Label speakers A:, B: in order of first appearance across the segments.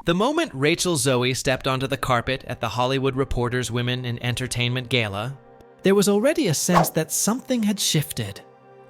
A: The moment Rachel Zoe stepped onto the carpet at the Hollywood Reporters Women in Entertainment Gala, there was already a sense that something had shifted.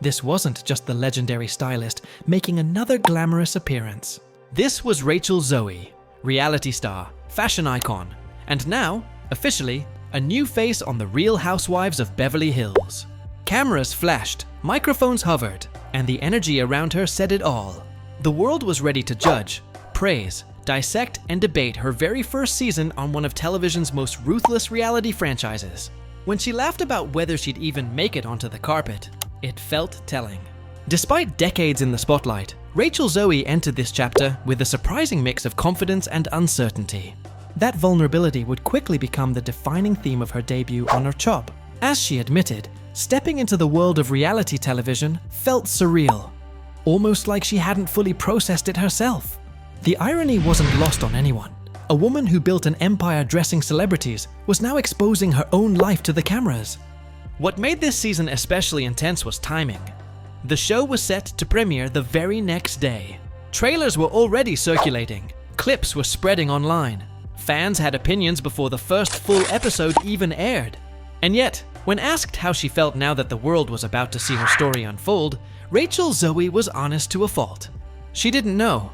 A: This wasn't just the legendary stylist making another glamorous appearance. This was Rachel Zoe, reality star, fashion icon, and now, officially, a new face on the Real Housewives of Beverly Hills. Cameras flashed, microphones hovered, and the energy around her said it all. The world was ready to judge, praise, dissect, and debate her very first season on one of television's most ruthless reality franchises. When she laughed about whether she'd even make it onto the carpet, it felt telling. Despite decades in the spotlight, Rachel Zoe entered this chapter with a surprising mix of confidence and uncertainty. That vulnerability would quickly become the defining theme of her debut on RHOBH. As she admitted, stepping into the world of reality television felt surreal, almost like she hadn't fully processed it herself. The irony wasn't lost on anyone. A woman who built an empire dressing celebrities was now exposing her own life to the cameras. What made this season especially intense was timing. The show was set to premiere the very next day. Trailers were already circulating, clips were spreading online. Fans had opinions before the first full episode even aired. And yet, when asked how she felt now that the world was about to see her story unfold, Rachel Zoe was honest to a fault. She didn't know.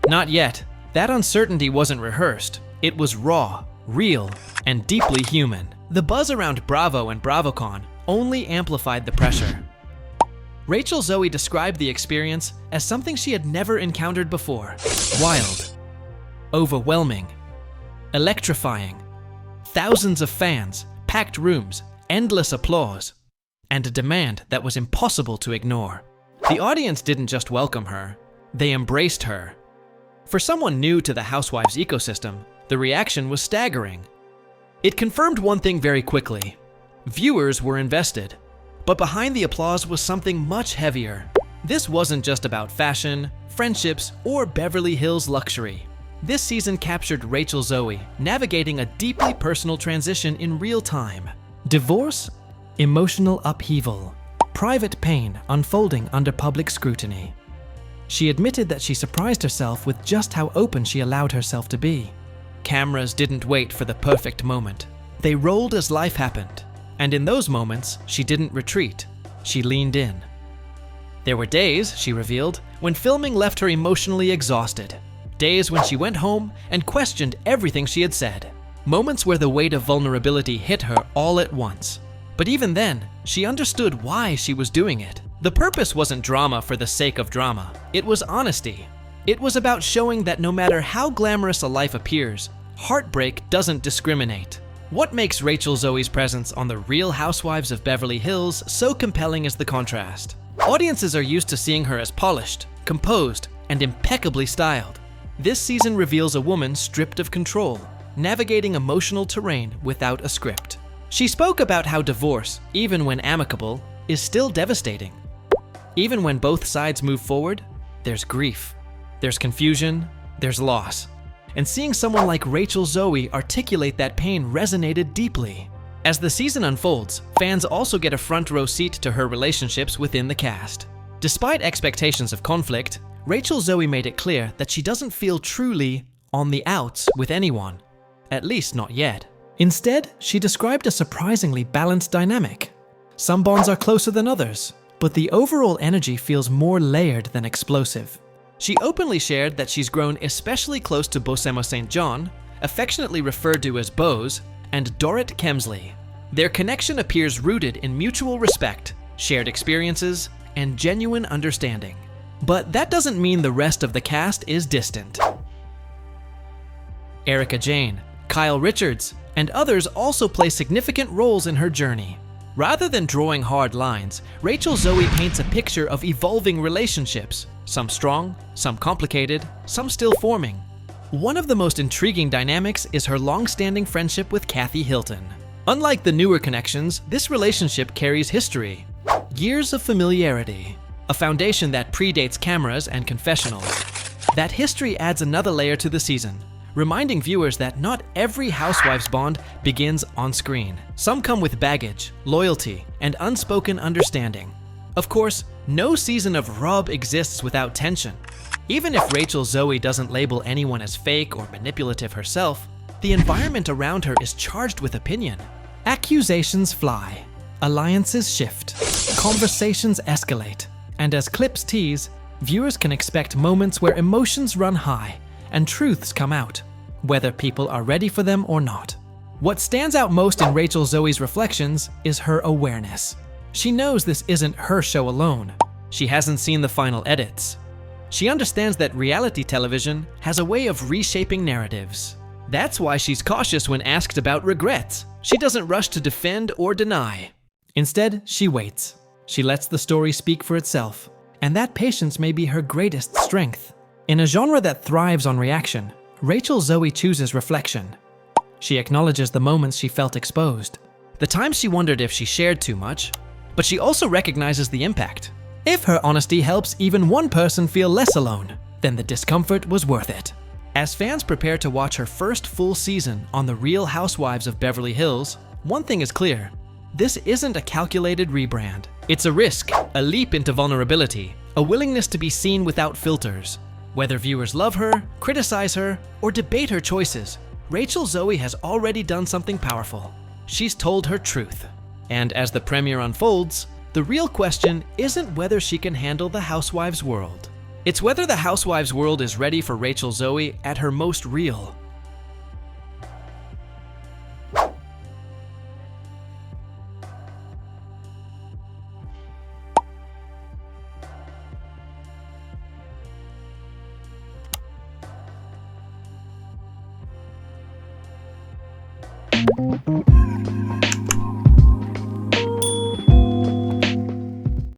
A: Not yet. That uncertainty wasn't rehearsed. It was raw, real, and deeply human. The buzz around Bravo and BravoCon only amplified the pressure. Rachel Zoe described the experience as something she had never encountered before. Wild, overwhelming, electrifying. Thousands of fans, packed rooms, endless applause, and a demand that was impossible to ignore. The audience didn't just welcome her, they embraced her. For someone new to the Housewives ecosystem, the reaction was staggering. It confirmed one thing very quickly. Viewers were invested. But behind the applause was something much heavier. This wasn't just about fashion, friendships, or Beverly Hills luxury. This season captured Rachel Zoe navigating a deeply personal transition in real time. Divorce, emotional upheaval, private pain unfolding under public scrutiny. She admitted that she surprised herself with just how open she allowed herself to be. Cameras didn't wait for the perfect moment. They rolled as life happened. And in those moments, she didn't retreat. She leaned in. There were days, she revealed, when filming left her emotionally exhausted. Days when she went home and questioned everything she had said. Moments where the weight of vulnerability hit her all at once. But even then, she understood why she was doing it. The purpose wasn't drama for the sake of drama. It was honesty. It was about showing that no matter how glamorous a life appears, heartbreak doesn't discriminate. What makes Rachel Zoe's presence on the Real Housewives of Beverly Hills so compelling is the contrast. Audiences are used to seeing her as polished, composed, and impeccably styled. This season reveals a woman stripped of control, navigating emotional terrain without a script. She spoke about how divorce, even when amicable, is still devastating. Even when both sides move forward, there's grief, there's confusion, there's loss. And seeing someone like Rachel Zoe articulate that pain resonated deeply. As the season unfolds, fans also get a front row seat to her relationships within the cast. Despite expectations of conflict, Rachel Zoe made it clear that she doesn't feel truly on the outs with anyone, at least not yet. Instead, she described a surprisingly balanced dynamic. Some bonds are closer than others, but the overall energy feels more layered than explosive. She openly shared that she's grown especially close to Bosema Saint John, affectionately referred to as Bose, and Dorit Kemsley. Their connection appears rooted in mutual respect, shared experiences, and genuine understanding. But that doesn't mean the rest of the cast is distant. Erika Jayne, Kyle Richards, and others also play significant roles in her journey. Rather than drawing hard lines, Rachel Zoe paints a picture of evolving relationships, some strong, some complicated, some still forming. One of the most intriguing dynamics is her long-standing friendship with Kathy Hilton. Unlike the newer connections, this relationship carries history. Years of familiarity, a foundation that predates cameras and confessionals. That history adds another layer to the season, reminding viewers that not every Housewives bond begins on screen. Some come with baggage, loyalty, and unspoken understanding. Of course, no season of RHOBH exists without tension. Even if Rachel Zoe doesn't label anyone as fake or manipulative herself, the environment around her is charged with opinion. Accusations fly, alliances shift, conversations escalate, and as clips tease, viewers can expect moments where emotions run high and truths come out, whether people are ready for them or not. What stands out most in Rachel Zoe's reflections is her awareness. She knows this isn't her show alone. She hasn't seen the final edits. She understands that reality television has a way of reshaping narratives. That's why she's cautious when asked about regrets. She doesn't rush to defend or deny. Instead, she waits. She lets the story speak for itself, and that patience may be her greatest strength. In a genre that thrives on reaction, Rachel Zoe chooses reflection. She acknowledges the moments she felt exposed, the times she wondered if she shared too much, but she also recognizes the impact. If her honesty helps even one person feel less alone, then the discomfort was worth it. As fans prepare to watch her first full season on The Real Housewives of Beverly Hills, one thing is clear. This isn't a calculated rebrand. It's a risk, a leap into vulnerability, a willingness to be seen without filters. Whether viewers love her, criticize her, or debate her choices, Rachel Zoe has already done something powerful. She's told her truth. And as the premiere unfolds, the real question isn't whether she can handle the Housewives world. It's whether the Housewives world is ready for Rachel Zoe at her most real.